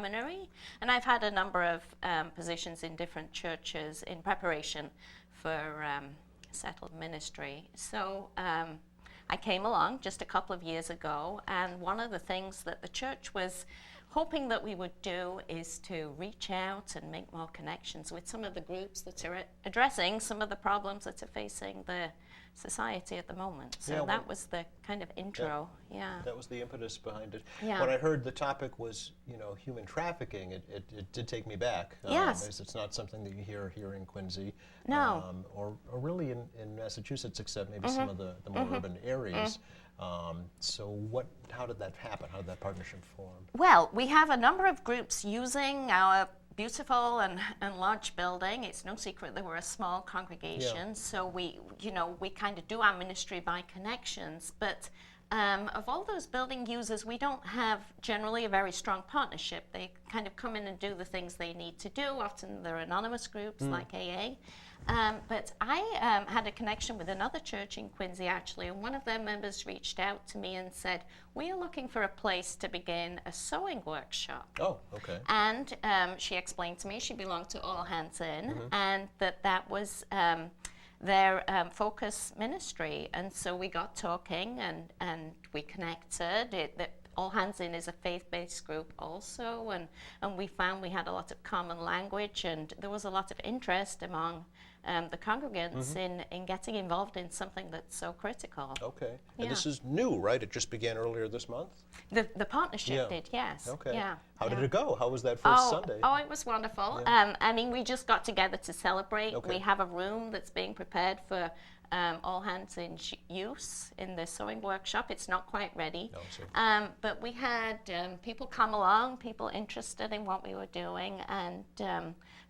seminary, and I've had a number of positions in different churches in preparation for settled ministry. So I came along just a couple of years ago, and one of the things that the church was hoping that we would do is to reach out and make more connections with some of the groups that are addressing some of the problems that are facing the society at the moment. So that was the kind of intro. That was the impetus behind it. Yeah. When I heard the topic was, human trafficking, it did take me back. Yes. It's not something that you hear here in Quincy. No. Or really in Massachusetts, except maybe some of the more urban areas. So how did that happen? How did that partnership form? Well, we have a number of groups using our beautiful and large building. It's no secret that we're a small congregation, so we kind of do our ministry by connections. But of all those building users, we don't have generally a very strong partnership. They kind of come in and do the things they need to do. Often they're anonymous groups like AA. But I had a connection with another church in Quincy, actually, and one of their members reached out to me and said, we are looking for a place to begin a sewing workshop. Oh, okay. And she explained to me she belonged to All Hands In, and that was their focus ministry. And so we got talking, and we connected. All Hands In is a faith-based group also, and we found we had a lot of common language, and there was a lot of interest among the congregants in getting involved in something that's so critical. Okay. And this is new, right? It just began earlier this month? The partnership did, yes. Okay. Yeah. How did it go? How was that first Sunday? Oh, it was wonderful. We just got together to celebrate. Okay. We have a room that's being prepared for All Hands In use in the sewing workshop. It's not quite ready. But we had people come along, people interested in what we were doing, and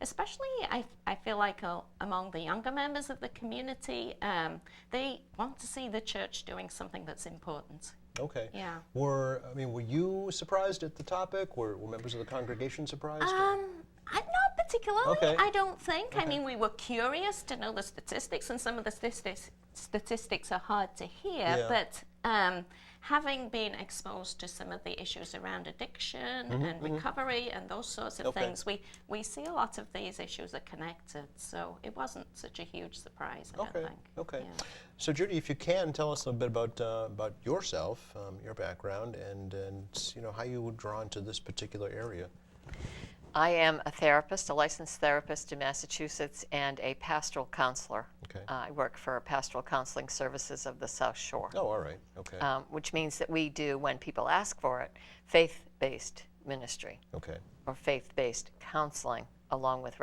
especially I feel like among the younger members of the community, they want to see the church doing something that's important. Okay. Yeah. Were you surprised at the topic? Were members of the congregation surprised? Not particularly, Okay. I don't think. Okay. I mean, we were curious to know the statistics, and some of the statistics are hard to hear, but having been exposed to some of the issues around addiction and recovery and those sorts of things, we see a lot of these issues are connected, so it wasn't such a huge surprise, I don't think. Okay. Yeah. So Judy, if you can, tell us a bit about yourself, your background, and how you were drawn to this particular area. I am a therapist, a licensed therapist in Massachusetts, and a pastoral counselor. Okay. I work for Pastoral Counseling Services of the South Shore. Oh, all right. Okay. Which means that we do, when people ask for it, faith-based ministry. Okay. Or faith-based counseling, along with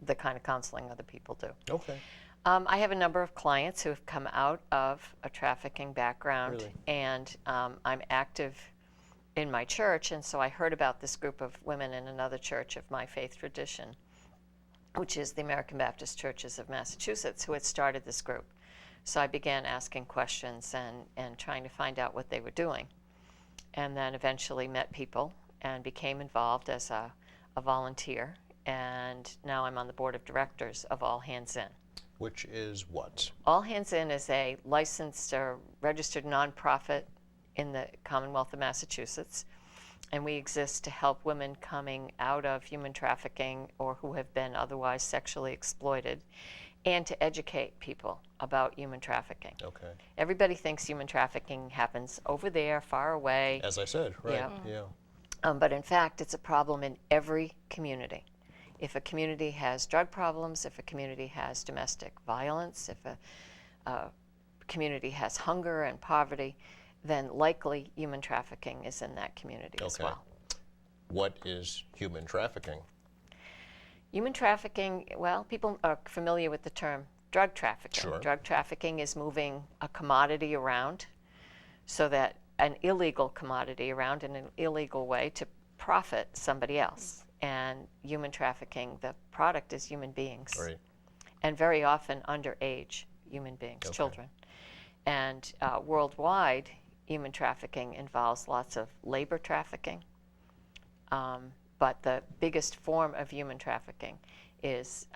the kind of counseling other people do. Okay. I have a number of clients who have come out of a trafficking background, Really? and I'm active in my church, and so I heard about this group of women in another church of my faith tradition, which is the American Baptist Churches of Massachusetts, who had started this group. So I began asking questions and trying to find out what they were doing, and then eventually met people and became involved as a volunteer, and now I'm on the board of directors of All Hands In. Which is what? All Hands In is a licensed or registered nonprofit in the Commonwealth of Massachusetts, and we exist to help women coming out of human trafficking or who have been otherwise sexually exploited, and to educate people about human trafficking. Okay. Everybody thinks human trafficking happens over there, far away. As I said, right? Yeah. But in fact, it's a problem in every community. If a community has drug problems, if a community has domestic violence, if a community has hunger and poverty, then likely human trafficking is in that community as well. What is human trafficking? Human trafficking, well, people are familiar with the term drug trafficking. Sure. Drug trafficking is moving a commodity around, so that an illegal commodity around in an illegal way to profit somebody else. And human trafficking, the product is human beings. Right. And very often underage human beings, children. And worldwide, human trafficking involves lots of labor trafficking, but the biggest form of human trafficking is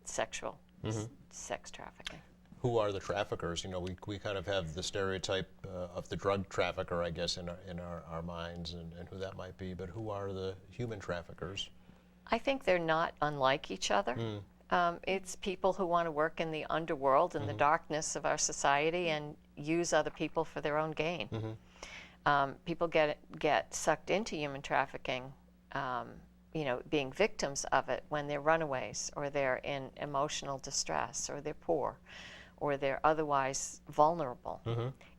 sexual sex trafficking. Who are the traffickers? You know, we kind of have the stereotype of the drug trafficker, I guess, in our minds, and who that might be. But who are the human traffickers? I think they're not unlike each other. It's people who want to work in the underworld and the darkness of our society and use other people for their own gain. People get sucked into human trafficking, you know, being victims of it when they're runaways, or they're in emotional distress, or they're poor, or they're otherwise vulnerable.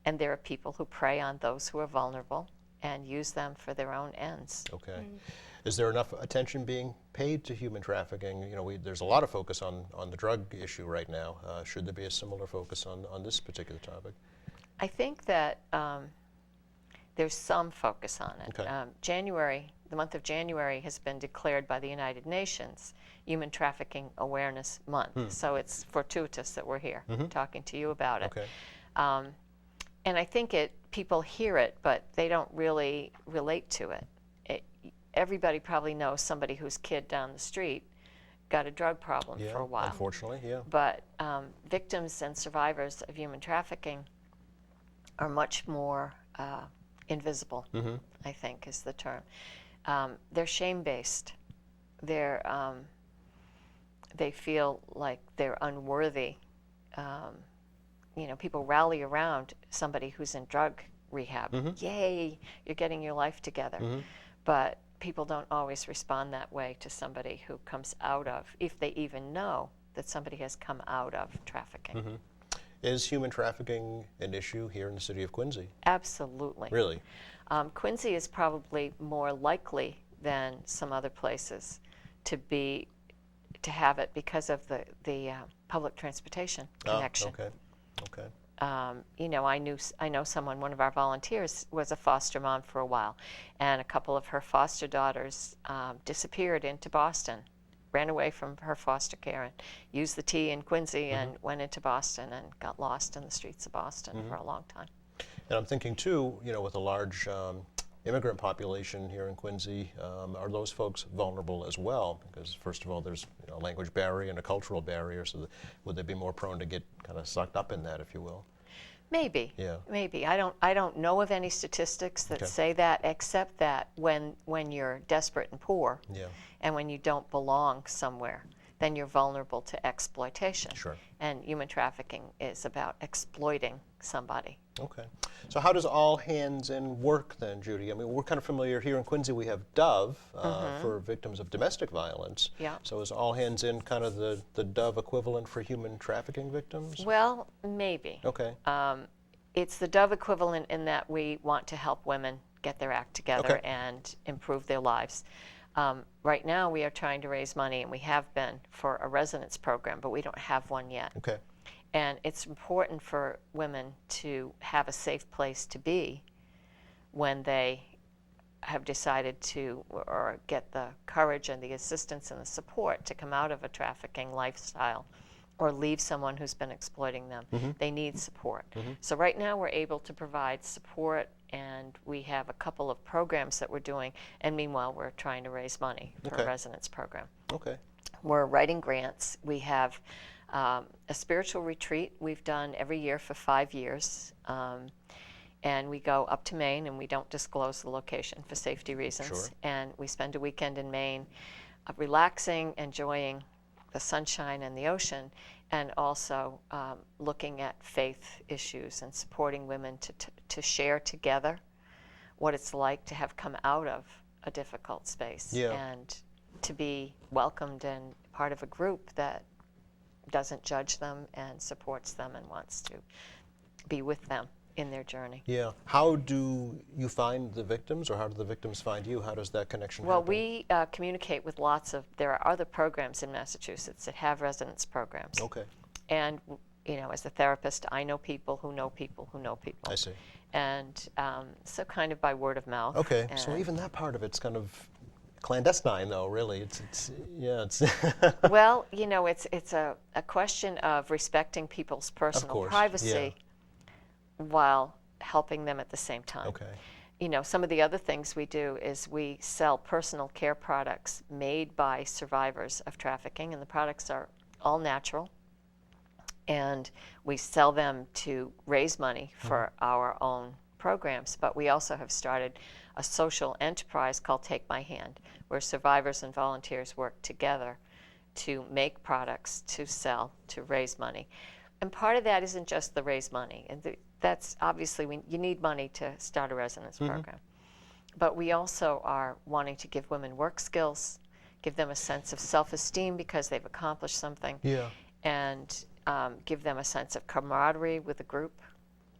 And there are people who prey on those who are vulnerable and use them for their own ends. Okay. Is there enough attention being paid to human trafficking? You know, there's a lot of focus on the drug issue right now. Should there be a similar focus on this particular topic? I think that there's some focus on it. Okay. The month of January has been declared by the United Nations Human Trafficking Awareness Month. So it's fortuitous that we're here talking to you about it. Okay. And I think people hear it, but they don't really relate to it. Everybody probably knows somebody whose kid down the street got a drug problem for a while. Unfortunately, yeah. But victims and survivors of human trafficking are much more invisible, I think is the term. They're shame-based. They feel like they're unworthy. You know, people rally around somebody who's in drug rehab. Yay, you're getting your life together. But people don't always respond that way to somebody who comes out of, if they even know that somebody has come out of trafficking. Is human trafficking an issue here in the city of Quincy? Absolutely. Really? Quincy is probably more likely than some other places to have it because of the public transportation connection. Okay. Okay. You know, I know someone, one of our volunteers was a foster mom for a while, and a couple of her foster daughters disappeared into Boston, ran away from her foster care and used the T in Quincy and went into Boston and got lost in the streets of Boston for a long time. And I'm thinking too, you know, with a large immigrant population here in Quincy, are those folks vulnerable as well? Because first of all, there's a language barrier and a cultural barrier, so would they be more prone to get kind of sucked up in that, if you will? Maybe. Yeah. Maybe. I don't know of any statistics that say that, except that when you're desperate and poor, and when you don't belong somewhere, then you're vulnerable to exploitation. Sure. And human trafficking is about exploiting somebody. Okay. So how does All Hands In work then, Judy? I mean, we're kind of familiar here in Quincy. We have Dove for victims of domestic violence. Yeah. So is All Hands In kind of the Dove equivalent for human trafficking victims? Well, maybe. Okay. It's the Dove equivalent in that we want to help women get their act together Okay. and improve their lives. Right now we are trying to raise money, and we have been, for a residence program, but we don't have one yet. Okay. And it's important for women to have a safe place to be when they have decided to, or get the courage and the assistance and the support to come out of a trafficking lifestyle or leave someone who's been exploiting them. They need support. So right now we're able to provide support, and we have a couple of programs that we're doing, and meanwhile we're trying to raise money for a residence program. Okay. We're writing grants. We have a spiritual retreat we've done every year for 5 years. And we go up to Maine, and we don't disclose the location for safety reasons. Sure. And we spend a weekend in Maine relaxing, enjoying the sunshine and the ocean, and also looking at faith issues and supporting women to share together what it's like to have come out of a difficult space, and to be welcomed and part of a group that doesn't judge them and supports them and wants to be with them in their journey. Yeah. How do you find the victims, or how do the victims find you? How does that connection Well, happen? we communicate with there are other programs in Massachusetts that have residence programs. Okay. And, you know, as a therapist, I know people who know people who know people. I see. And so kind of by word of mouth. Okay. So And- even that part of it's kind of clandestine, though, really. It's Well, you know, it's a question of respecting people's personal course, privacy while helping them at the same time. Okay. You know, some of the other things we do is we sell personal care products made by survivors of trafficking, and the products are all natural. and we sell them to raise money for our own programs. But we also have started a social enterprise called Take My Hand, where survivors and volunteers work together to make products, to sell, to raise money. And part of that isn't just the raise money. And that's obviously, you need money to start a residence program. But we also are wanting to give women work skills, give them a sense of self-esteem because they've accomplished something, and give them a sense of camaraderie with a group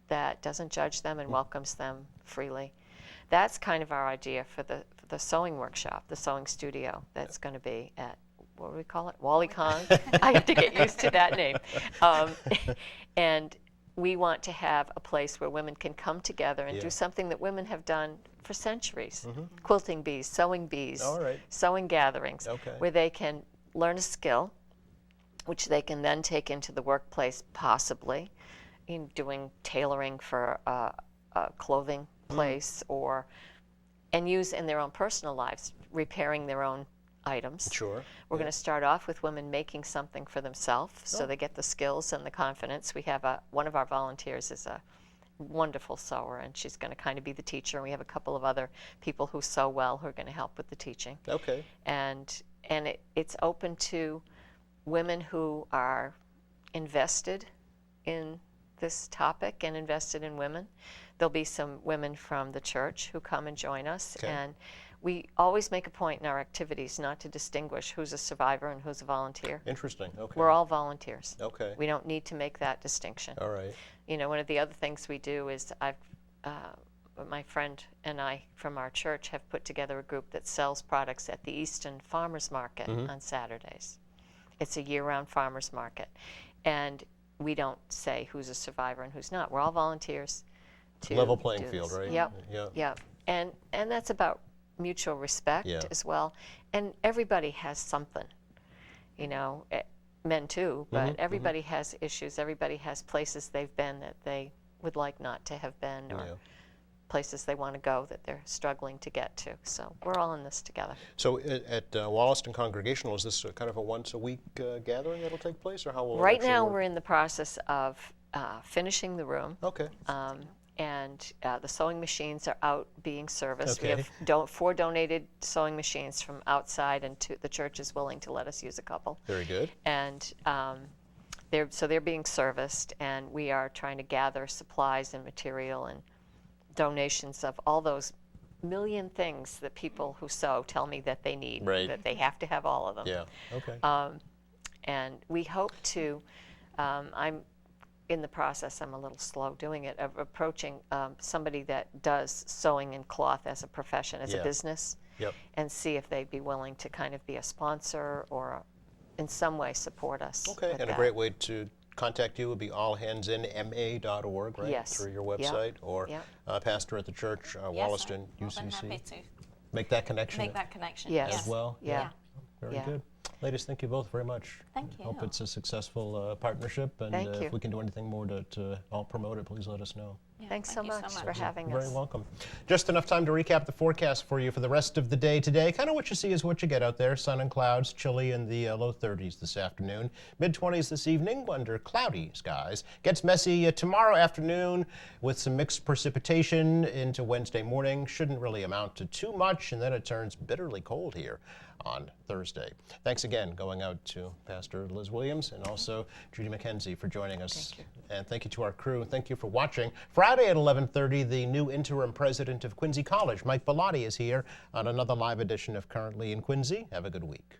that doesn't judge them and welcomes them freely. That's kind of our idea for the sewing workshop, the sewing studio that's going to be at, what do we call it? WallyCon. I have to get used to that name. And we want to have a place where women can come together and do something that women have done for centuries. Quilting bees, sewing gatherings, where they can learn a skill, which they can then take into the workplace, possibly in doing tailoring for a clothing place, and use in their own personal lives, repairing their own items. Sure. We're going to start off with women making something for themselves, so they get the skills and the confidence. We have one of our volunteers is a wonderful sewer, and she's going to kind of be the teacher. And we have a couple of other people who sew well who are going to help with the teaching. Okay. And it's open to women who are invested in this topic and invested in women. There'll be some women from the church who come and join us, and we always make a point in our activities not to distinguish who's a survivor and who's a volunteer. Interesting. Okay. We're all volunteers. Okay. We don't need to make that distinction. All right. You know, one of the other things we do is my friend and I from our church have put together a group that sells products at the Easton Farmers Market on Saturdays. It's a year-round farmers market. And we don't say who's a survivor and who's not. We're all volunteers. Level playing field, right? Yep. Yep. And that's about mutual respect as well. And everybody has something, you know, men too, but everybody has issues. Everybody has places they've been that they would like not to have been, or places they want to go that they're struggling to get to. So we're all in this together. So at Wollaston Congregational, is this kind of a once-a-week gathering that'll take place, or how will it Right actually now work? We're in the process of finishing the room. Okay. And the sewing machines are out being serviced. Okay. We have 4 donated sewing machines from outside, and the church is willing to let us use a couple. Very good. And they're being serviced, and we are trying to gather supplies and material and donations of all those million things that people who sew tell me that they need, that they have to have all of them. Yeah. Okay. And we hope to, I'm in the process, I'm a little slow doing it, of approaching somebody that does sewing and cloth as a profession, as a business, and see if they'd be willing to kind of be a sponsor or in some way support us. Okay, and a great way to contact you would be allhandsinma.org, right? Yes. Through your website, or pastor at the church, Wollaston, Yes, I'm UCC. happy to Make that connection. make that connection. Yes. As well. Yeah. Very Yeah. good. Ladies, thank you both very much. Thank you. Hope it's a successful partnership, and Thank you. if we can do anything more to help promote it, please let us know. Yeah, Thanks so thank you much for having You're us. very welcome. Just enough time to recap the forecast for you for the rest of the day today. Kind of what you see is what you get out there. Sun and clouds, chilly in the low 30s this afternoon. Mid-20s this evening under cloudy skies. Gets messy tomorrow afternoon with some mixed precipitation into Wednesday morning. Shouldn't really amount to too much, and then it turns bitterly cold here on Thursday. Thanks again going out to Pastor Liz Williams and also Judy McKenzie for joining us. Thank you. And thank you to our crew. Thank you for watching. Friday at 11:30, the new interim president of Quincy College, Mike Bellotti, is here on another live edition of Currently in Quincy. Have a good week.